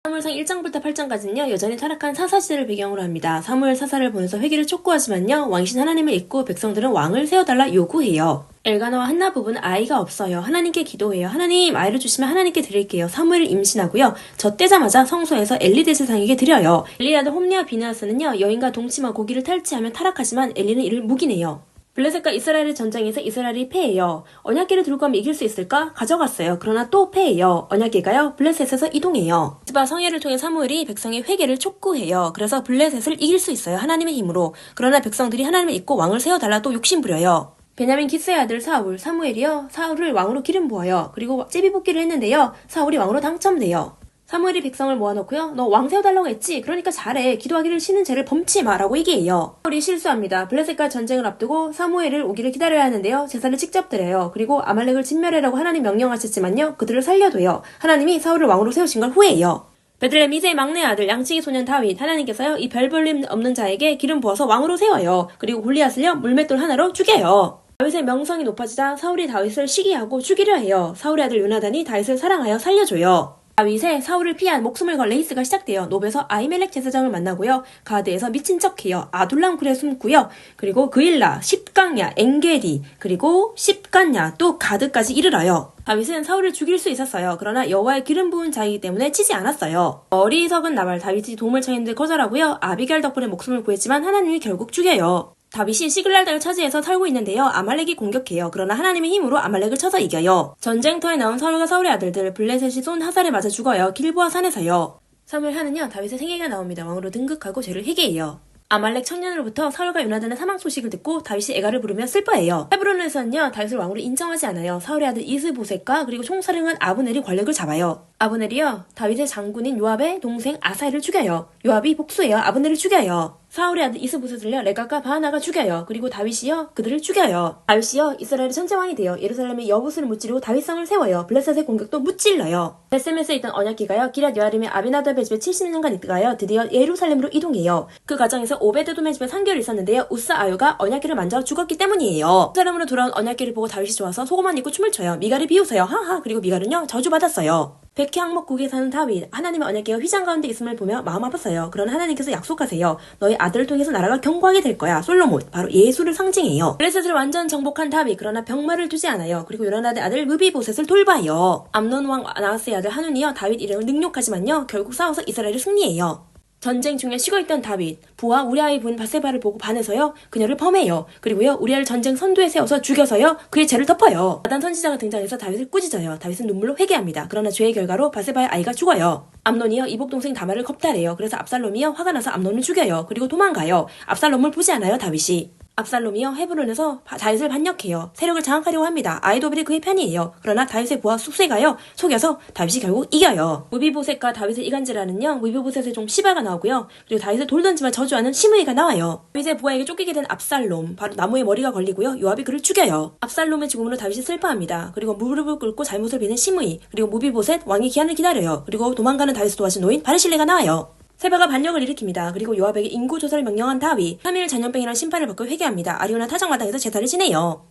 사무엘상 1장부터 8장까지는요 여전히 타락한 사사시대를 배경으로 합니다. 사무엘 사사를 보내서 회개를 촉구하지만요 왕이신 하나님을 잊고 백성들은 왕을 세워달라 요구해요. 엘가나와 한나 부부는 아이가 없어요. 하나님께 기도해요. 하나님 아이를 주시면 하나님께 드릴게요. 사무엘을 임신하고요. 젖대자마자 성소에서 엘리 대제사장에게 드려요. 엘리의 아들 홈리와 비느하스는요 여인과 동침한 고기를 탈취하며 타락하지만 엘리는 이를 묵이네요. 블레셋과 이스라엘의 전쟁에서 이스라엘이 패해요. 언약궤를 들고 가면 이길 수 있을까? 가져갔어요. 그러나 또 패해요. 언약궤가요 블레셋에서 이동해요. 스바 성회를 통해 사무엘이 백성의 회개를 촉구해요. 그래서 블레셋을 이길 수 있어요. 하나님의 힘으로. 그러나 백성들이 하나님을 잊고 왕을 세워달라 또 욕심부려요. 베냐민 기스의 아들 사무엘이요. 사울을 왕으로 기름 부어요. 그리고 제비뽑기를 했는데요. 사울이 왕으로 당첨돼요. 사무엘이 백성을 모아놓고요. 너 왕 세워달라고 했지? 그러니까 잘해. 기도하기를 쉬는 죄를 범치 마라고 얘기해요. 사울이 실수합니다. 블레셋과 전쟁을 앞두고 사무엘을 오기를 기다려야 하는데요. 제사를 직접 드려요. 그리고 아말렉을 진멸해라고 하나님 명령하셨지만요. 그들을 살려둬요. 하나님이 사울을 왕으로 세우신 걸 후회해요. 베들레헴 이새의 막내 아들 양치기 소년 다윗 하나님께서요 이 별 볼림 없는 자에게 기름 부어서 왕으로 세워요. 그리고 골리앗을요 물맷돌 하나로 죽여요. 다윗의 명성이 높아지자 사울이 다윗을 시기하고 죽이려 해요. 사울의 아들 요나단이 다윗을 사랑하여 살려줘요. 다윗의 사울을 피한 목숨을 걸 레이스가 시작돼요. 노베에서 아히멜렉 제사장을 만나고요. 가드에서 미친 척해요. 아둘람 굴에 숨고요. 그리고 그일라, 십강야, 엥게리, 그리고 십간야, 또 가드까지 이르러요. 다윗은 사울을 죽일 수 있었어요. 그러나 여호와의 기름 부은 자이기 때문에 치지 않았어요. 어리석은 나발 다윗이 도움을 청했는데 거절하고요. 아비겔 덕분에 목숨을 구했지만 하나님이 결국 죽여요. 다윗이 시글랄다를 차지해서 살고 있는데요. 아말렉이 공격해요. 그러나 하나님의 힘으로 아말렉을 쳐서 이겨요. 전쟁터에 나온 사울과 사울의 아들들 블레셋이 쏜 화살에 맞아 죽어요. 길보아 산에서요. 사무엘 하는요. 다윗의 생애가 나옵니다. 왕으로 등극하고 죄를 회개해요. 아말렉 청년으로부터 사울과 요나단의 사망 소식을 듣고 다윗이 애가를 부르며 슬퍼해요. 헤브론에서는요 다윗을 왕으로 인정하지 않아요. 사울의 아들 이스보셋과 그리고 총사령관 아브넬이 권력을 잡아요. 아브넬이요 다윗의 장군인 요압의 동생 아사엘을 죽여요. 요압이 복수해요. 아브넬을 죽여요. 사울의 아들 이스보셋을요 레갑과 바하나가 죽여요. 그리고 다윗이요 그들을 죽여요. 다윗이요 이스라엘의 천재왕이 돼요. 예루살렘의 여봇을 무찌르고 다윗성을 세워요. 블레셋의 공격도 무찔러요. 베세메스에 있던 언약궤가요 기럇 여아림의 아비나답의 집에 70년간 있다가요 드디어 예루살렘으로 이동해요. 그 과정에서 오베드돔의 집에 3개월 있었는데요. 우사 아유가 언약궤를 만져 죽었기 때문이에요. 예루살렘으로 돌아온 언약궤를 보고 다윗이 좋아서 속옷만 입고 춤을 춰요. 미갈을 비웃어요. 하하. 그리고 미갈은요 저주받았어요. 백향목국에 사는 다윗 하나님의 언약궤가 휘장 가운데 있음을 보며 마음 아팠어요. 그러나 하나님께서 약속하세요. 너희 아들을 통해서 나라가 견고하게 될 거야. 솔로몬 바로 예수를 상징해요. 블레셋을 완전 정복한 다윗 그러나 병마를 두지 않아요. 그리고 요나단의 아들 무비보셋을 돌봐요. 암논 왕 나하스의 아들 하눈이요 다윗 이름을 능욕하지만요 결국 싸워서 이스라엘이 승리해요. 전쟁 중에 쉬고있던 다윗 부하 우리아의 부인 바세바를 보고 반해서요 그녀를 범해요. 그리고요 우리아를 전쟁 선두에 세워서 죽여서요 그의 죄를 덮어요. 나단 선지자가 등장해서 다윗을 꾸짖어요. 다윗은 눈물로 회개합니다. 그러나 죄의 결과로 바세바의 아이가 죽어요. 암논이요 이복 동생 다말을 겁탈해요. 그래서 압살롬이요 화가 나서 암논을 죽여요. 그리고 도망가요. 압살롬을 보지 않아요 다윗이. 압살롬이요 헤브론에서 다윗을 반역해요. 세력을 장악하려고 합니다. 아이도벨이 그의 편이에요. 그러나 다윗의 부하 숙세가요 속여서 다윗이 결국 이겨요. 무비보셋과 다윗을 이간질하는요 무비보셋의 종 시바가 나오고요. 그리고 다윗을 돌 던지며 저주하는 시므이가 나와요. 다윗의 부하에게 쫓기게 된 압살롬 바로 나무에 머리가 걸리고요 요압이 그를 죽여요. 압살롬의 죽음으로 다윗이 슬퍼합니다. 그리고 무릎을 꿇고 잘못을 비는 시므이 그리고 무비보셋 왕의 기한을 기다려요. 그리고 도망가는 다윗을 도와준 노인 바르실레가 나와요. 세바가 반역을 일으킵니다. 그리고 요압에게 인구조사를 명령한 다윗 3일 전염병이라는 심판을 받고 회개합니다. 아리오나 타작마당에서 제사를 지내요.